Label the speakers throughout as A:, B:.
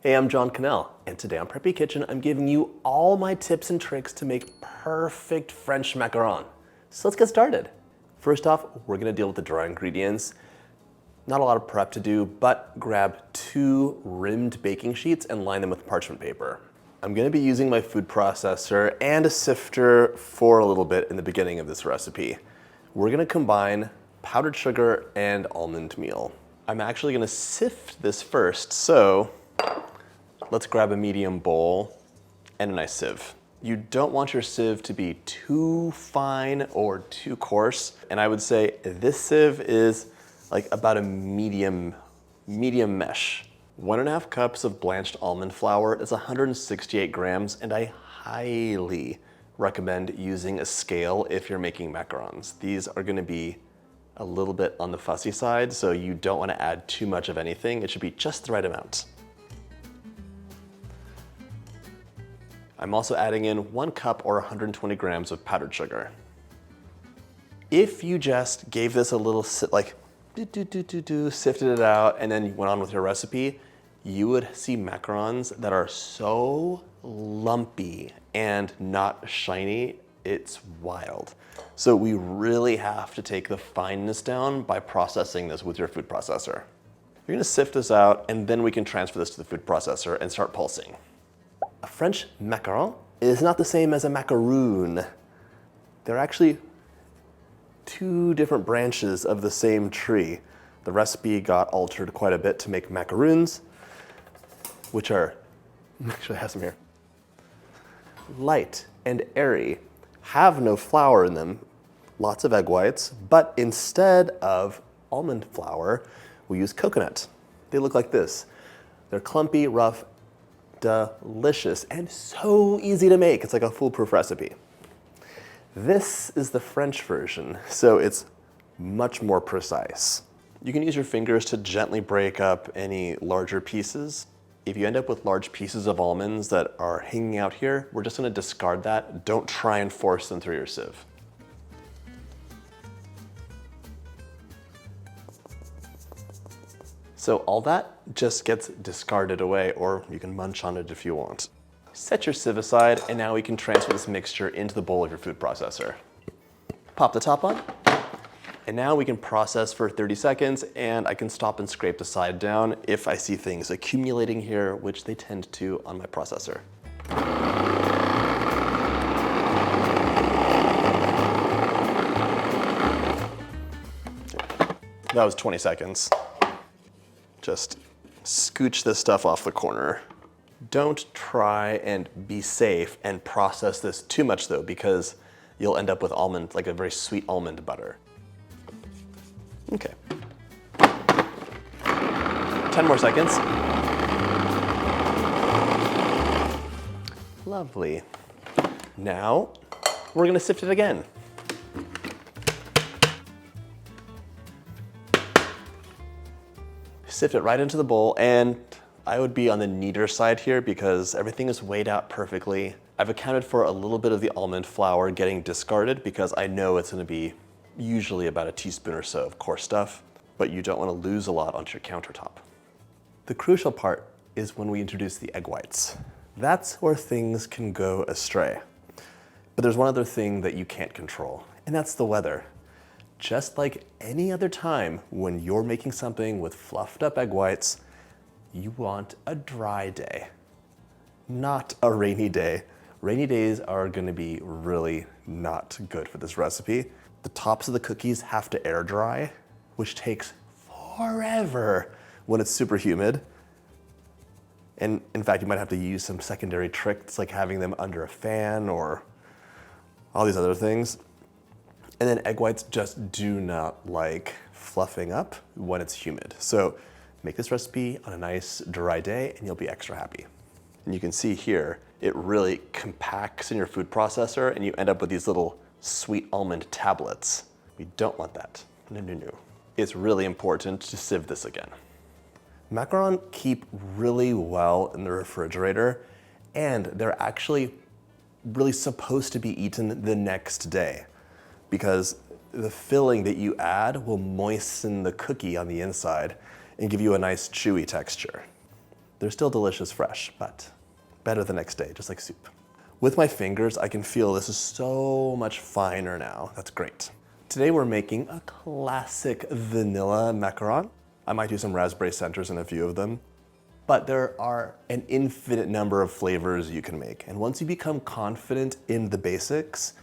A: Hey, I'm John Cannell, and today on Preppy Kitchen, I'm giving you all my tips and tricks to make perfect French macaron. So let's get started. First off, we're gonna deal with the dry ingredients. Not a lot of prep to do, but grab 2 rimmed baking sheets and line them with parchment paper. I'm gonna be using my food processor and a sifter for a little bit in the beginning of this recipe. We're gonna combine powdered sugar and almond meal. I'm actually gonna sift this first, so let's grab a medium bowl and a nice sieve. You don't want your sieve to be too fine or too coarse, and I would say this sieve is like about a medium mesh. 1.5 cups of blanched almond flour is 168 grams, and I highly recommend using a scale if you're making macarons. These are gonna be a little bit on the fussy side, so you don't wanna add too much of anything. It should be just the right amount. I'm also adding in 1 cup or 120 grams of powdered sugar. If you just gave this a little sifted it out, and then you went on with your recipe, you would see macarons that are so lumpy and not shiny, it's wild. So we really have to take the fineness down by processing this with your food processor. You're gonna sift this out, and then we can transfer this to the food processor and start pulsing. A French macaron is not the same as a macaroon. They're actually 2 different branches of the same tree. The recipe got altered quite a bit to make macaroons, which are, actually I have some here, light and airy, have no flour in them, lots of egg whites, but instead of almond flour, we use coconut. They look like this. They're clumpy, rough, delicious, and so easy to make. It's like a foolproof recipe. This is the French version, so it's much more precise. You can use your fingers to gently break up any larger pieces. If you end up with large pieces of almonds that are hanging out here, we're just gonna discard that. Don't try and force them through your sieve. So all that just gets discarded away, or you can munch on it if you want. Set your sieve aside, and now we can transfer this mixture into the bowl of your food processor. Pop the top on, and now we can process for 30 seconds, and I can stop and scrape the side down if I see things accumulating here, which they tend to on my processor. That was 20 seconds. Just scooch this stuff off the corner. Don't try and be safe and process this too much though, because you'll end up with almond, like a very sweet almond butter. Okay. 10 more seconds. Lovely. Now, we're gonna sift it again. Sift it right into the bowl, and I would be on the neater side here because everything is weighed out perfectly. I've accounted for a little bit of the almond flour getting discarded because I know it's gonna be usually about a teaspoon or so of coarse stuff, but you don't wanna lose a lot onto your countertop. The crucial part is when we introduce the egg whites. That's where things can go astray. But there's one other thing that you can't control, and that's the weather. Just like any other time when you're making something with fluffed up egg whites, you want a dry day, not a rainy day. Rainy days are gonna be really not good for this recipe. The tops of the cookies have to air dry, which takes forever when it's super humid. And in fact, you might have to use some secondary tricks like having them under a fan or all these other things. And then egg whites just do not like fluffing up when it's humid. So make this recipe on a nice dry day and you'll be extra happy. And you can see here, it really compacts in your food processor and you end up with these little sweet almond tablets. We don't want that. No, no, no. It's really important to sieve this again. Macaron keep really well in the refrigerator, and they're actually really supposed to be eaten the next day because the filling that you add will moisten the cookie on the inside and give you a nice chewy texture. They're still delicious fresh, but better the next day, just like soup. With my fingers, I can feel this is so much finer now. That's great. Today we're making a classic vanilla macaron. I might do some raspberry centers in a few of them, but there are an infinite number of flavors you can make. And once you become confident in the basics,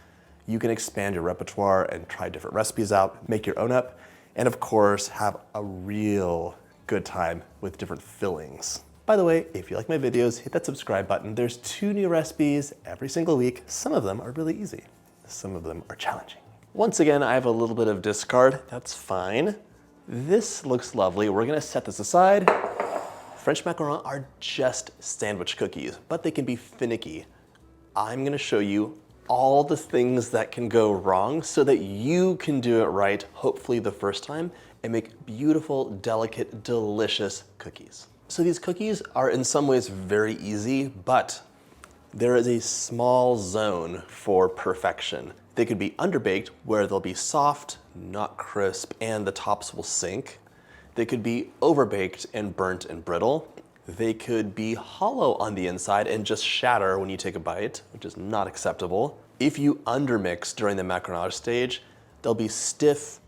A: you can expand your repertoire and try different recipes out, make your own up, and of course, have a real good time with different fillings. By the way, if you like my videos, hit that subscribe button. There's 2 new recipes every single week. Some of them are really easy. Some of them are challenging. Once again, I have a little bit of discard. That's fine. This looks lovely. We're gonna set this aside. French macarons are just sandwich cookies, but they can be finicky. I'm gonna show you all the things that can go wrong so that you can do it right, hopefully the first time, and make beautiful, delicate, delicious cookies. So these cookies are in some ways very easy, but there is a small zone for perfection. They could be underbaked where they'll be soft, not crisp, and the tops will sink. They could be overbaked and burnt and brittle. They could be hollow on the inside and just shatter when you take a bite, which is not acceptable. If you undermix during the macaronage stage, they'll be stiff,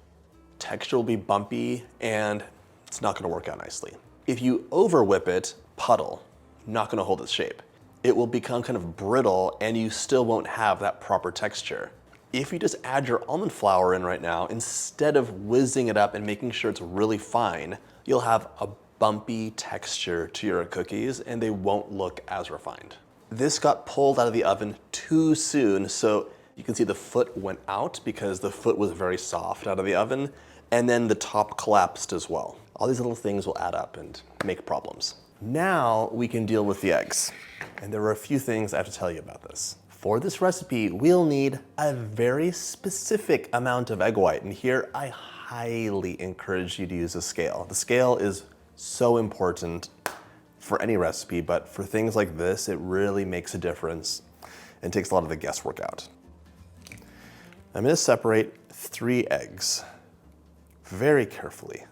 A: texture will be bumpy, and it's not gonna work out nicely. If you over whip it, puddle, not gonna hold its shape. It will become kind of brittle and you still won't have that proper texture. If you just add your almond flour in right now, instead of whizzing it up and making sure it's really fine, you'll have a bumpy texture to your cookies and they won't look as refined. This got pulled out of the oven too soon, so you can see the foot went out because the foot was very soft out of the oven, and then the top collapsed as well. All these little things will add up and make problems. Now we can deal with the eggs. And there are a few things I have to tell you about this. For this recipe, we'll need a very specific amount of egg white. And here I highly encourage you to use a scale. The scale is so important for any recipe, but for things like this, it really makes a difference and takes a lot of the guesswork out. I'm gonna separate 3 eggs very carefully.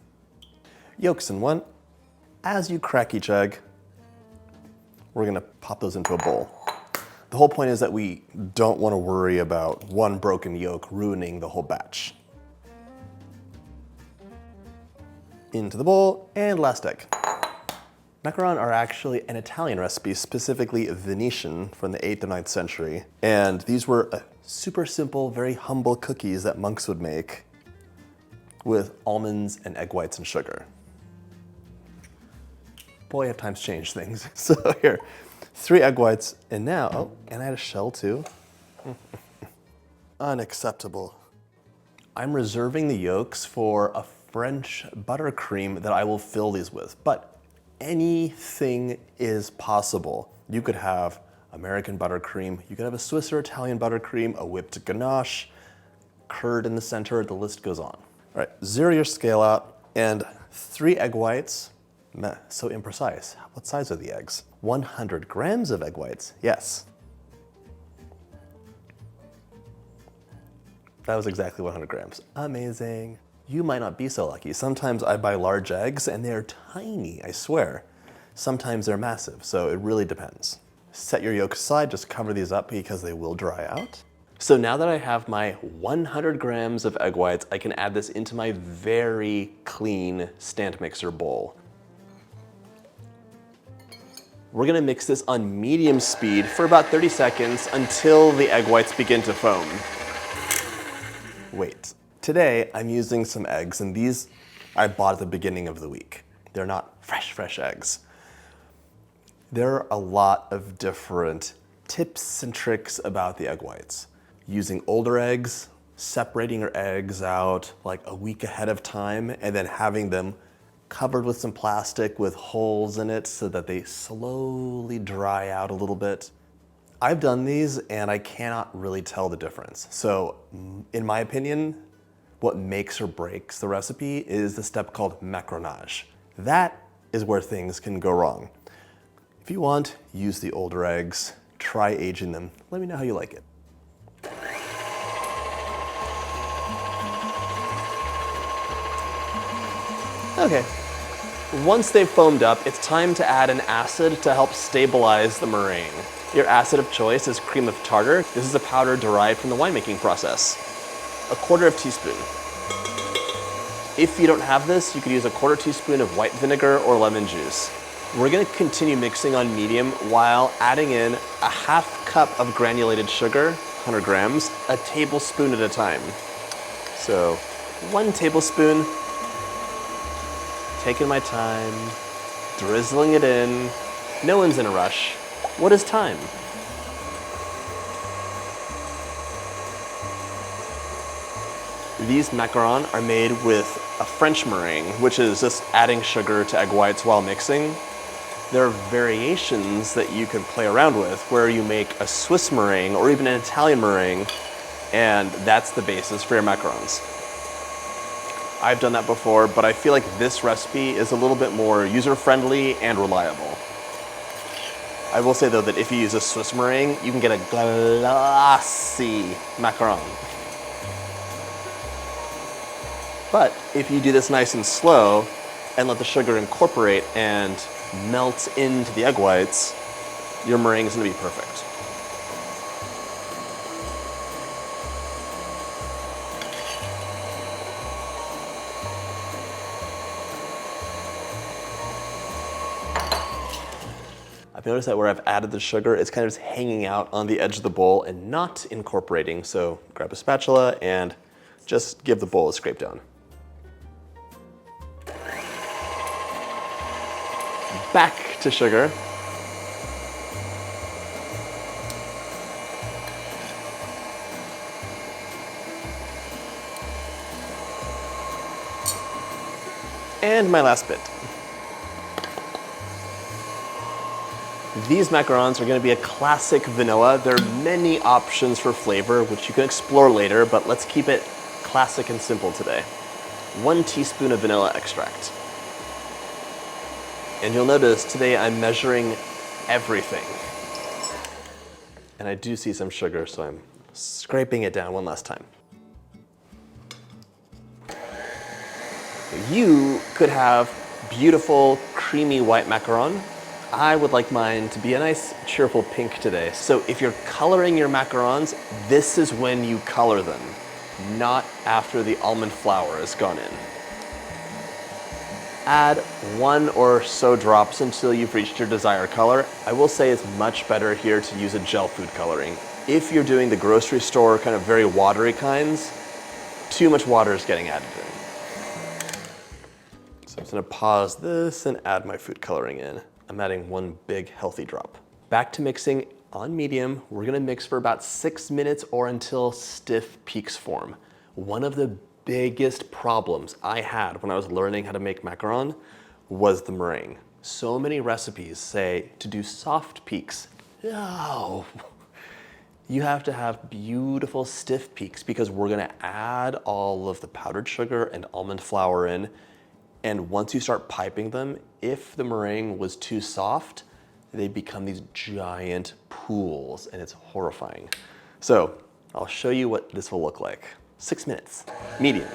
A: Yolks in one. As you crack each egg, we're gonna pop those into a bowl. The whole point is that we don't wanna worry about one broken yolk ruining the whole batch. Into the bowl, and last egg. Macaron are actually an Italian recipe, specifically Venetian from the 8th or 9th century. And these were super simple, very humble cookies that monks would make with almonds and egg whites and sugar. Boy, have times changed things. So here, 3 egg whites, and now, oh, and I had a shell too. Unacceptable. I'm reserving the yolks for a French buttercream that I will fill these with, but anything is possible. You could have American buttercream, you could have a Swiss or Italian buttercream, a whipped ganache, curd in the center, the list goes on. All right, zero your scale out, and 3 egg whites. Meh, so imprecise. What size are the eggs? 100 grams of egg whites, yes. That was exactly 100 grams. Amazing. You might not be so lucky. Sometimes I buy large eggs and they're tiny, I swear. Sometimes they're massive, so it really depends. Set your yolks aside, just cover these up because they will dry out. So now that I have my 100 grams of egg whites, I can add this into my very clean stand mixer bowl. We're gonna mix this on medium speed for about 30 seconds until the egg whites begin to foam. Wait, today I'm using some eggs, and these I bought at the beginning of the week. They're not fresh eggs. There are a lot of different tips and tricks about the egg whites. Using older eggs, separating your eggs out like a week ahead of time, and then having them covered with some plastic with holes in it so that they slowly dry out a little bit. I've done these and I cannot really tell the difference. So in my opinion, what makes or breaks the recipe is the step called Macaronage. That is where things can go wrong. If you want, use the older eggs, try aging them. Let me know how you like it. Okay, Once they've foamed up, it's time to add an acid to help stabilize the meringue. Your acid of choice is cream of tartar. This is a powder derived from the winemaking process. 1/4 teaspoon. If you don't have this, you could use 1/4 teaspoon of white vinegar or lemon juice. We're gonna continue mixing on medium while adding in a 1/2 cup of granulated sugar, 100 grams, a tablespoon at a time. So 1 tablespoon, taking my time, drizzling it in. No one's in a rush. What is time? These macarons are made with a French meringue, which is just adding sugar to egg whites while mixing. There are variations that you can play around with where you make a Swiss meringue or even an Italian meringue, and that's the basis for your macarons. I've done that before, but I feel like this recipe is a little bit more user-friendly and reliable. I will say though that if you use a Swiss meringue, you can get a glossy macaron. But if you do this nice and slow and let the sugar incorporate and melt into the egg whites, your meringue is gonna be perfect. I've noticed that where I've added the sugar, it's kind of just hanging out on the edge of the bowl and not incorporating. So grab a spatula and just give the bowl a scrape down. Back to sugar. And my last bit. These macarons are going to be a classic vanilla. There are many options for flavor, which you can explore later, but let's keep it classic and simple today. 1 teaspoon of vanilla extract. And you'll notice today I'm measuring everything. And I do see some sugar, so I'm scraping it down one last time. You could have beautiful, creamy white macaron. I would like mine to be a nice, cheerful pink today. So if you're coloring your macarons, this is when you color them, not after the almond flour has gone in. Add 1 or so drops until you've reached your desired color. I will say it's much better here to use a gel food coloring. If you're doing the grocery store kind of very watery kinds, too much water is getting added in. So I'm just gonna pause this and add my food coloring in. I'm adding 1 big healthy drop. Back to mixing on medium. We're gonna mix for about 6 minutes or until stiff peaks form. One of the biggest problems I had when I was learning how to make macaron was the meringue. So many recipes say to do soft peaks. No, you have to have beautiful stiff peaks because we're gonna add all of the powdered sugar and almond flour in. And once you start piping them, if the meringue was too soft, they become these giant pools and it's horrifying. So I'll show you what this will look like. 6 minutes, medium.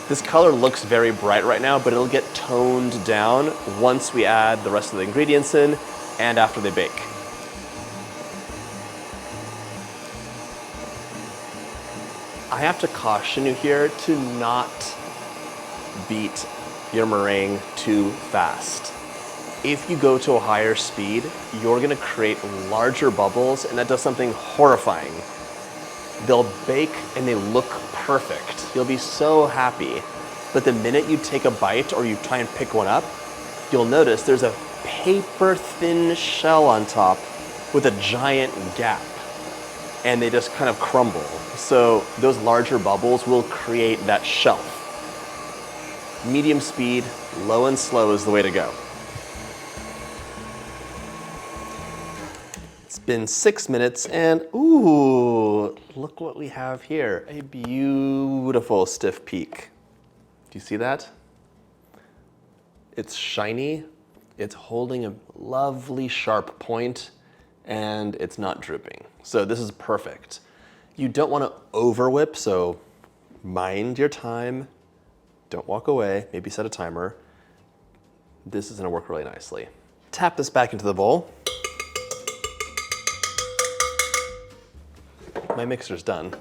A: This color looks very bright right now, but it'll get toned down once we add the rest of the ingredients in and after they bake. I have to caution you here to not beat your meringue too fast. If you go to a higher speed, you're gonna create larger bubbles, and that does something horrifying. They'll bake and they look perfect. You'll be so happy. But the minute you take a bite or you try and pick one up, you'll notice there's a paper-thin shell on top with a giant gap, and they just kind of crumble. So those larger bubbles will create that shelf. Medium speed, low and slow is the way to go. It's been 6 minutes and ooh, look what we have here. A beautiful stiff peak. Do you see that? It's shiny, it's holding a lovely sharp point, and it's not drooping. So this is perfect. You don't want to over whip, so mind your time. Don't walk away, maybe set a timer. This is gonna work really nicely. Tap this back into the bowl. My mixer's done.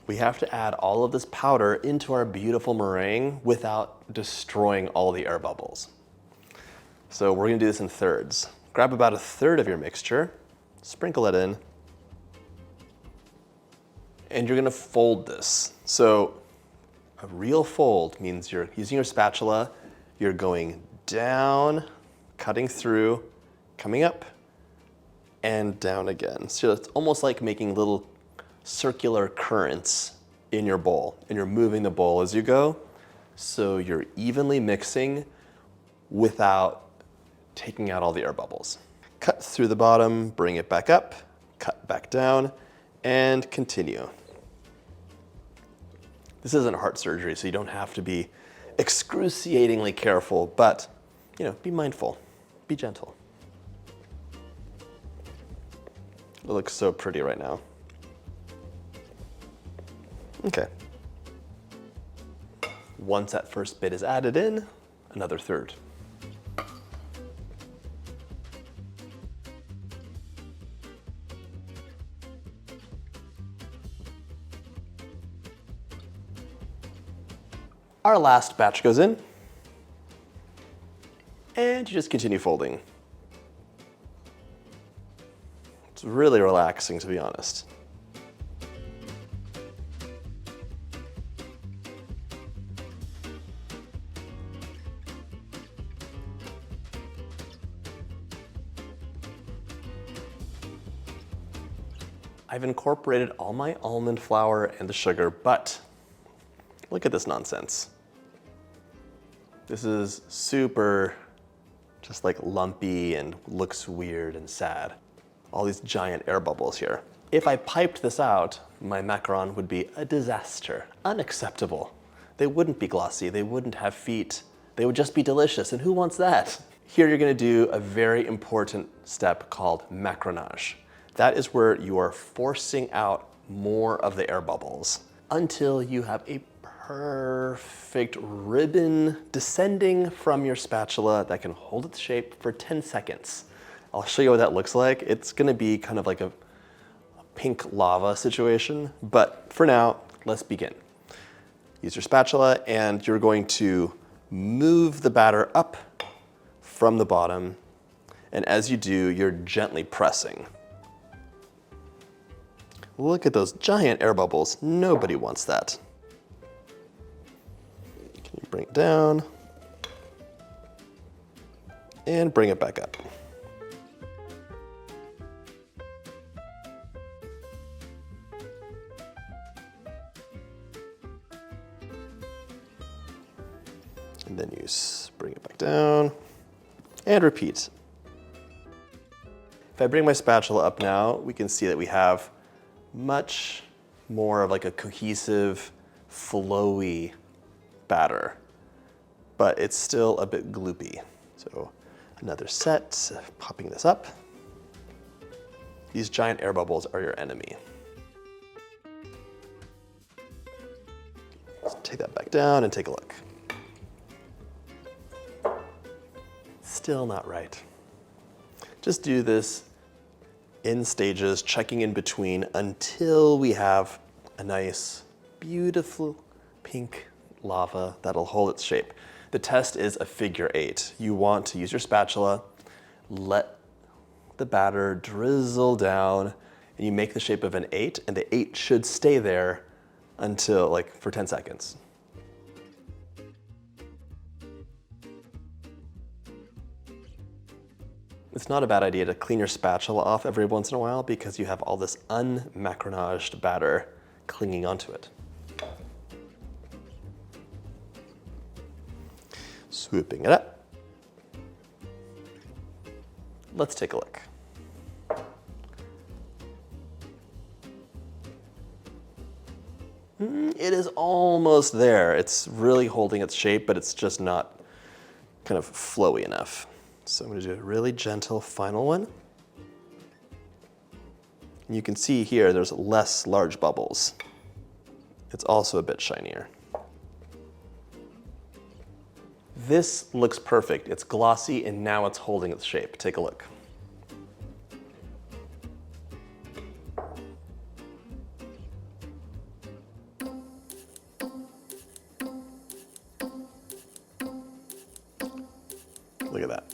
A: We have to add all of this powder into our beautiful meringue without destroying all the air bubbles. So we're gonna do this in thirds. Grab about a third of your mixture, sprinkle it in, and you're gonna fold this. So a real fold means you're using your spatula, you're going down, cutting through, coming up, and down again. So it's almost like making little circular currents in your bowl, and you're moving the bowl as you go, so you're evenly mixing without taking out all the air bubbles. Cut through the bottom, bring it back up, cut back down, and continue. This isn't heart surgery, so you don't have to be excruciatingly careful, but be mindful, be gentle. It looks so pretty right now. Okay. Once that first bit is added in, another third. Our last batch goes in, and you just continue folding. It's really relaxing, to be honest. I've incorporated all my almond flour and the sugar, but look at this nonsense. This is super just like lumpy and looks weird and sad. All these giant air bubbles here. If I piped this out, my macaron would be a disaster, unacceptable. They wouldn't be glossy, they wouldn't have feet, they would just be delicious, and who wants that? Here you're gonna do a very important step called macaronage. That is where you are forcing out more of the air bubbles until you have a perfect ribbon descending from your spatula that can hold its shape for 10 seconds. I'll show you what that looks like. It's gonna be kind of like a pink lava situation, but for now, let's begin. Use your spatula and you're going to move the batter up from the bottom, and as you do, you're gently pressing. Look at those giant air bubbles. Nobody wants that. Can you bring it down? And bring it back up. And then you bring it back down and repeat. If I bring my spatula up now, we can see that we have much more of like a cohesive, flowy batter, but it's still a bit gloopy. So another set, popping this up. These giant air bubbles are your enemy. Let's take that back down and take a look. Still not right. Just do this in stages, checking in between until we have a nice, beautiful pink lava that'll hold its shape. The test is a figure 8. You want to use your spatula, let the batter drizzle down, and you make the shape of an 8, and the 8 should stay there until for 10 seconds. It's not a bad idea to clean your spatula off every once in a while because you have all this unmacaronaged batter clinging onto it. Swooping it up. Let's take a look. It is almost there. It's really holding its shape, but it's just not kind of flowy enough. So I'm going to do a really gentle final one. And you can see here there's less large bubbles. It's also a bit shinier. This looks perfect. It's glossy and now it's holding its shape. Take a look. Look at that.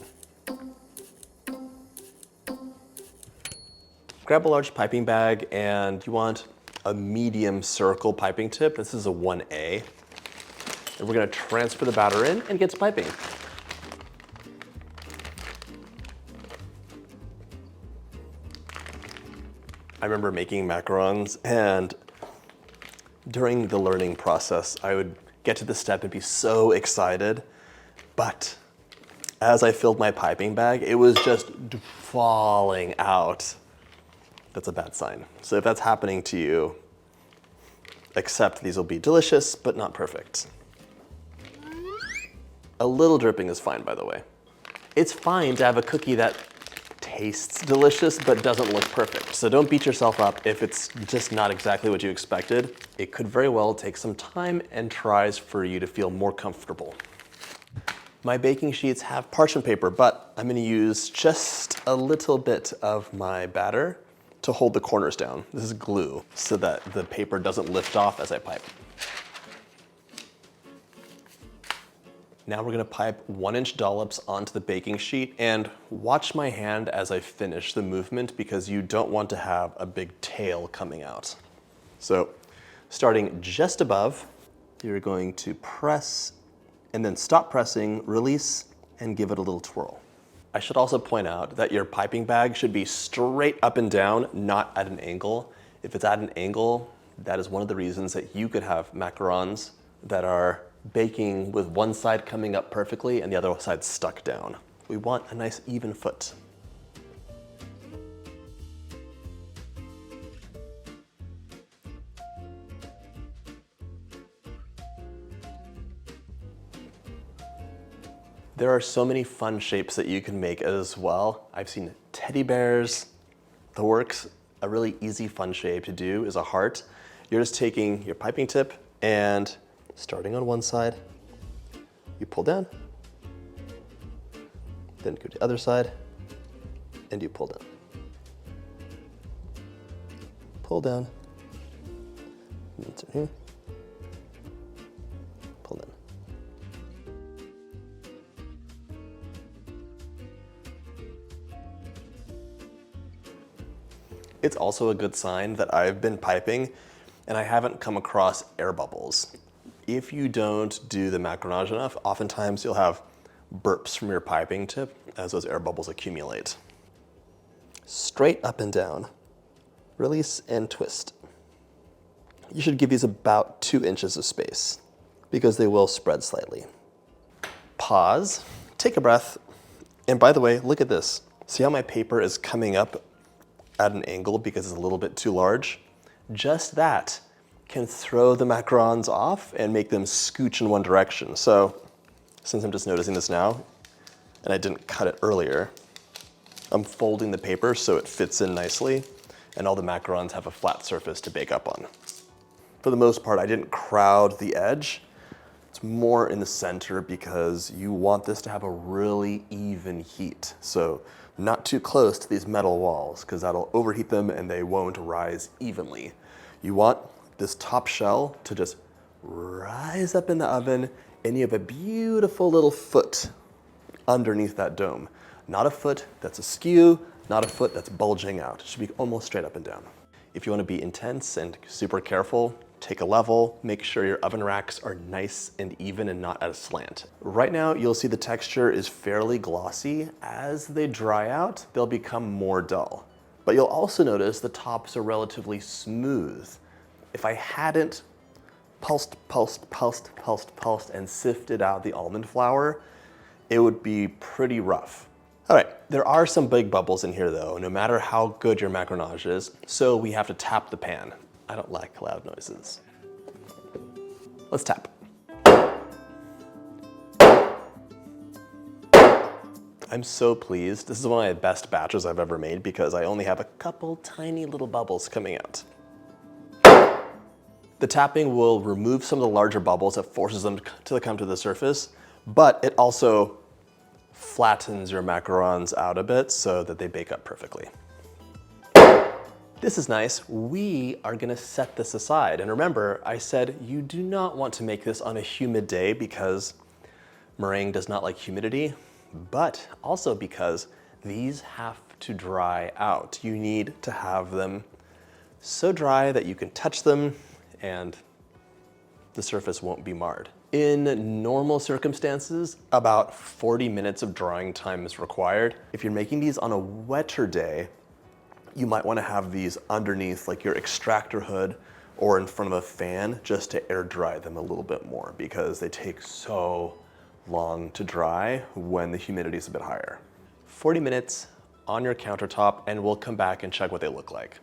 A: Grab a large piping bag and you want a medium circle piping tip. This is a 1A. And we're gonna transfer the batter in and get to piping. I remember making macarons, and during the learning process, I would get to this step and be so excited, but as I filled my piping bag, it was just falling out. That's a bad sign. So if that's happening to you, accept these will be delicious, but not perfect. A little dripping is fine, by the way. It's fine to have a cookie that tastes delicious, but doesn't look perfect. So don't beat yourself up if it's just not exactly what you expected. It could very well take some time and tries for you to feel more comfortable. My baking sheets have parchment paper, but I'm gonna use just a little bit of my batter to hold the corners down. This is glue so that the paper doesn't lift off as I pipe. Now we're gonna pipe 1-inch dollops onto the baking sheet, and watch my hand as I finish the movement because you don't want to have a big tail coming out. So starting just above, you're going to press and then stop pressing, release, and give it a little twirl. I should also point out that your piping bag should be straight up and down, not at an angle. If it's at an angle, that is one of the reasons that you could have macarons that are baking with one side coming up perfectly and the other side stuck down. We want a nice even foot. There are so many fun shapes that you can make as well. I've seen teddy bears, the works. A really easy fun shape to do is a heart. You're just taking your piping tip and starting on one side, you pull down, then go to the other side, and you pull down. Pull down, and it's in here, pull down. It's also a good sign that I've been piping and I haven't come across air bubbles. If you don't do the macaronage enough, oftentimes you'll have burps from your piping tip as those air bubbles accumulate. Straight up and down, release and twist. You should give these about 2 inches of space because they will spread slightly. Pause, take a breath, and by the way, look at this. See how my paper is coming up at an angle because it's a little bit too large? Just that can throw the macarons off and make them scooch in one direction. So since I'm just noticing this now, and I didn't cut it earlier, I'm folding the paper so it fits in nicely and all the macarons have a flat surface to bake up on. For the most part, I didn't crowd the edge. It's more in the center because you want this to have a really even heat. So not too close to these metal walls because that'll overheat them and they won't rise evenly. You want this top shell to just rise up in the oven and you have a beautiful little foot underneath that dome. Not a foot that's askew, not a foot that's bulging out. It should be almost straight up and down. If you want to be intense and super careful, take a level, make sure your oven racks are nice and even and not at a slant. Right now, you'll see the texture is fairly glossy. As they dry out, they'll become more dull. But you'll also notice the tops are relatively smooth. If I hadn't pulsed, and sifted out the almond flour, it would be pretty rough. All right, there are some big bubbles in here though, no matter how good your macaronage is, so we have to tap the pan. I don't like loud noises. Let's tap. I'm so pleased. This is one of my best batches I've ever made because I only have a couple tiny little bubbles coming out. The tapping will remove some of the larger bubbles that forces them to come to the surface, but it also flattens your macarons out a bit so that they bake up perfectly. This is nice. We are gonna set this aside. And remember, I said you do not want to make this on a humid day because meringue does not like humidity, but also because these have to dry out. You need to have them so dry that you can touch them and the surface won't be marred. In normal circumstances, about 40 minutes of drying time is required. If you're making these on a wetter day, you might want to have these underneath like your extractor hood or in front of a fan just to air dry them a little bit more because they take so long to dry when the humidity is a bit higher. 40 minutes on your countertop and we'll come back and check what they look like.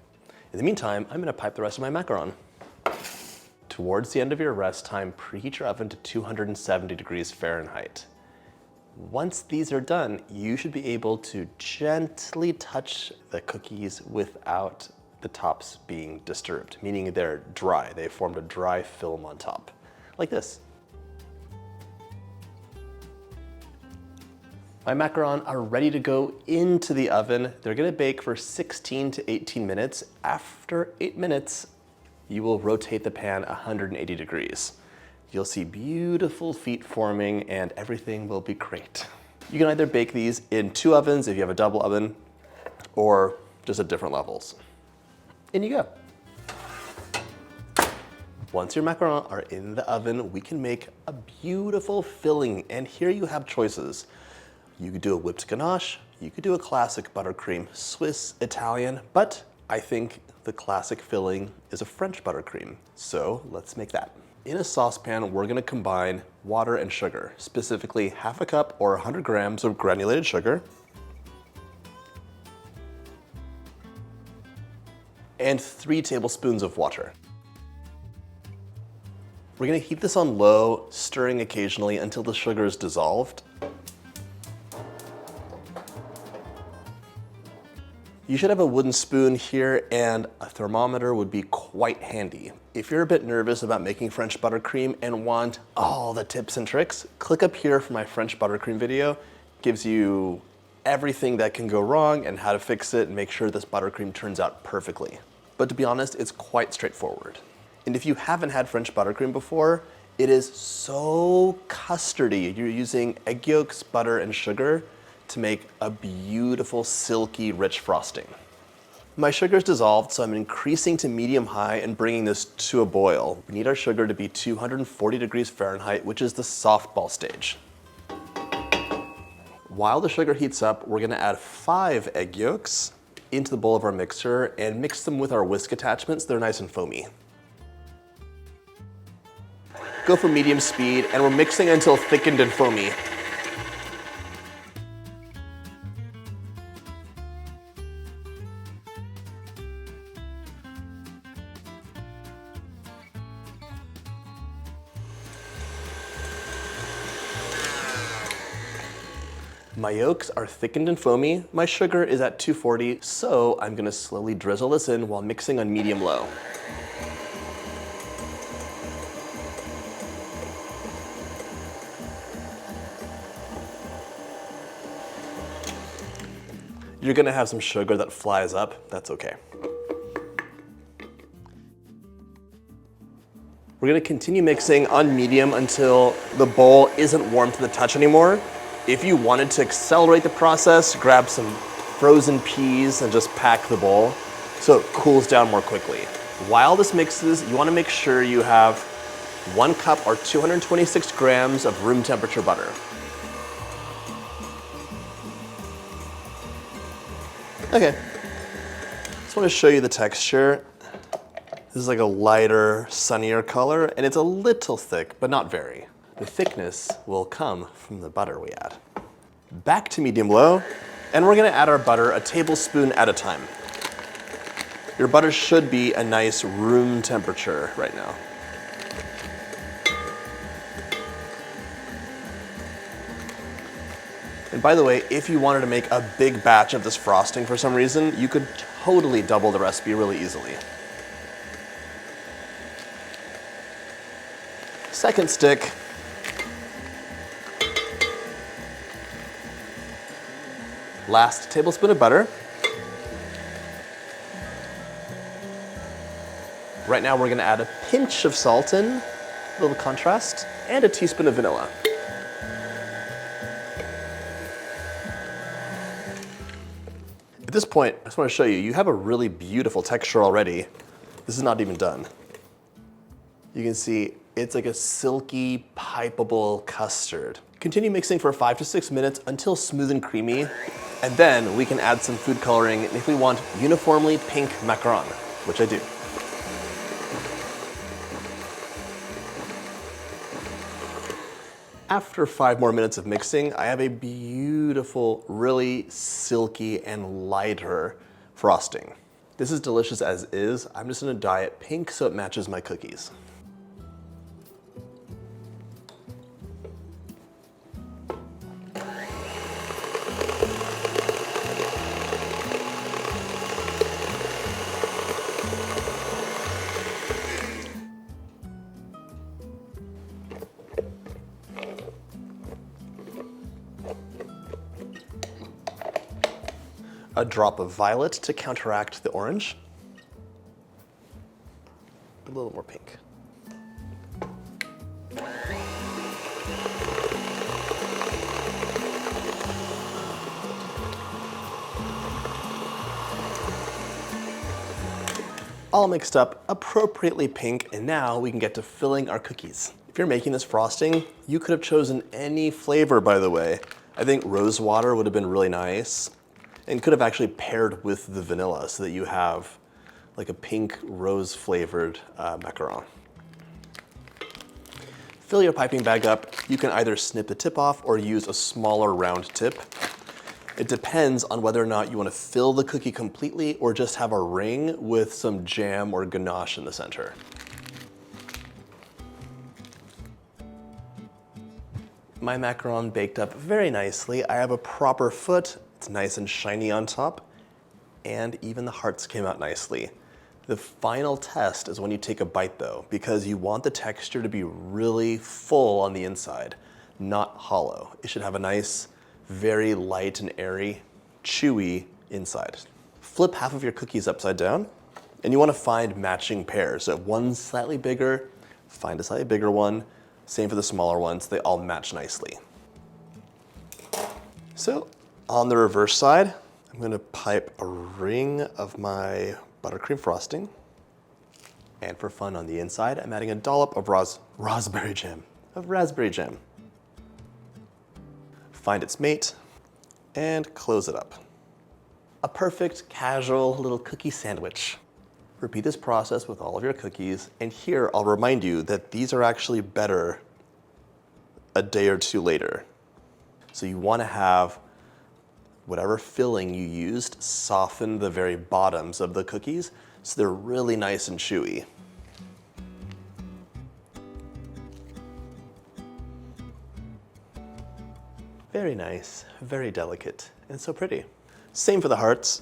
A: In the meantime, I'm gonna pipe the rest of my macaron. Towards the end of your rest time, preheat your oven to 270 degrees Fahrenheit. Once these are done, you should be able to gently touch the cookies without the tops being disturbed, meaning they're dry. They formed a dry film on top, like this. My macarons are ready to go into the oven. They're gonna bake for 16 to 18 minutes. After 8 minutes, you will rotate the pan 180 degrees. You'll see beautiful feet forming and everything will be great. You can either bake these in 2 ovens if you have a double oven or just at different levels. In you go. Once your macarons are in the oven, we can make a beautiful filling and here you have choices. You could do a whipped ganache, you could do a classic buttercream, Swiss, Italian, but I think the classic filling is a French buttercream. So let's make that. In a saucepan, we're gonna combine water and sugar, specifically half a cup or 100 grams of granulated sugar, and 3 tablespoons of water. We're gonna heat this on low, stirring occasionally until the sugar is dissolved. You should have a wooden spoon here and a thermometer would be quite handy. If you're a bit nervous about making French buttercream and want all the tips and tricks, click up here for my French buttercream video. Gives you everything that can go wrong and how to fix it and make sure this buttercream turns out perfectly. But to be honest, it's quite straightforward. And if you haven't had French buttercream before, it is so custardy. You're using egg yolks, butter, and sugar to make a beautiful, silky, rich frosting. My sugar is dissolved, so I'm increasing to medium-high and bringing this to a boil. We need our sugar to be 240 degrees Fahrenheit, which is the softball stage. While the sugar heats up, we're gonna add 5 egg yolks into the bowl of our mixer and mix them with our whisk attachments. They're nice and foamy. Go for medium speed, and we're mixing until thickened and foamy. My yolks are thickened and foamy. My sugar is at 240, so I'm gonna slowly drizzle this in while mixing on medium-low. You're gonna have some sugar that flies up. That's okay. We're gonna continue mixing on medium until the bowl isn't warm to the touch anymore. If you wanted to accelerate the process, grab some frozen peas and just pack the bowl so it cools down more quickly. While this mixes, you wanna make sure you have 1 cup or 226 grams of room temperature butter. Okay, just wanna show you the texture. This is like a lighter, sunnier color, and it's a little thick, but not very. The thickness will come from the butter we add. Back to medium-low, and we're gonna add our butter a tablespoon at a time. Your butter should be a nice room temperature right now. And by the way, if you wanted to make a big batch of this frosting for some reason, you could totally double the recipe really easily. Second stick. Last tablespoon of butter. Right now we're gonna add a pinch of salt in, a little contrast, and a teaspoon of vanilla. At this point, I just wanna show you, you have a really beautiful texture already. This is not even done. You can see it's like a silky, pipeable custard. Continue mixing for 5 to 6 minutes until smooth and creamy, and then we can add some food coloring if we want uniformly pink macaron, which I do. After 5 more minutes of mixing, I have a beautiful, really silky and lighter frosting. This is delicious as is. I'm just gonna dye it pink so it matches my cookies. A drop of violet to counteract the orange. A little more pink. All mixed up, appropriately pink, and now we can get to filling our cookies. If you're making this frosting, you could have chosen any flavor, by the way. I think rose water would have been really nice, and could have actually paired with the vanilla so that you have like a pink rose flavored macaron. Fill your piping bag up. You can either snip the tip off or use a smaller round tip. It depends on whether or not you want to fill the cookie completely or just have a ring with some jam or ganache in the center. My macaron baked up very nicely. I have a proper foot. It's nice and shiny on top, and even the hearts came out nicely. The final test is when you take a bite though, because you want the texture to be really full on the inside, not hollow. It should have a nice, very light and airy, chewy inside. Flip half of your cookies upside down, and you want to find matching pairs. So if one's slightly bigger, find a slightly bigger one. Same for the smaller ones, they all match nicely. So on the reverse side, I'm gonna pipe a ring of my buttercream frosting. And for fun on the inside, I'm adding a dollop of raspberry jam. Find its mate and close it up. A perfect, casual little cookie sandwich. Repeat this process with all of your cookies. And here, I'll remind you that these are actually better a day or two later. So you wanna have whatever filling you used soften the very bottoms of the cookies so they're really nice and chewy. Very nice, very delicate, and so pretty. Same for the hearts.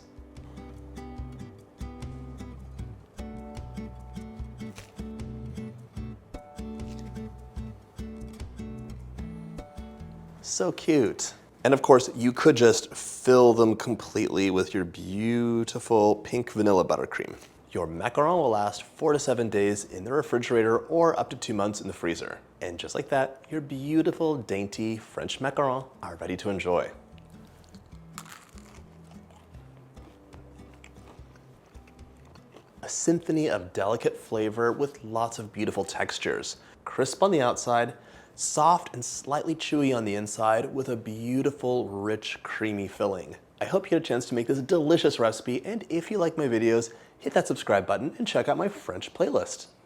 A: So cute. And of course, you could just fill them completely with your beautiful pink vanilla buttercream. Your macaron will last 4 to 7 days in the refrigerator or up to 2 months in the freezer. And just like that, your beautiful, dainty French macarons are ready to enjoy. A symphony of delicate flavor with lots of beautiful textures. Crisp on the outside, soft and slightly chewy on the inside with a beautiful, rich, creamy filling. I hope you get a chance to make this delicious recipe, and if you like my videos, hit that subscribe button and check out my French playlist.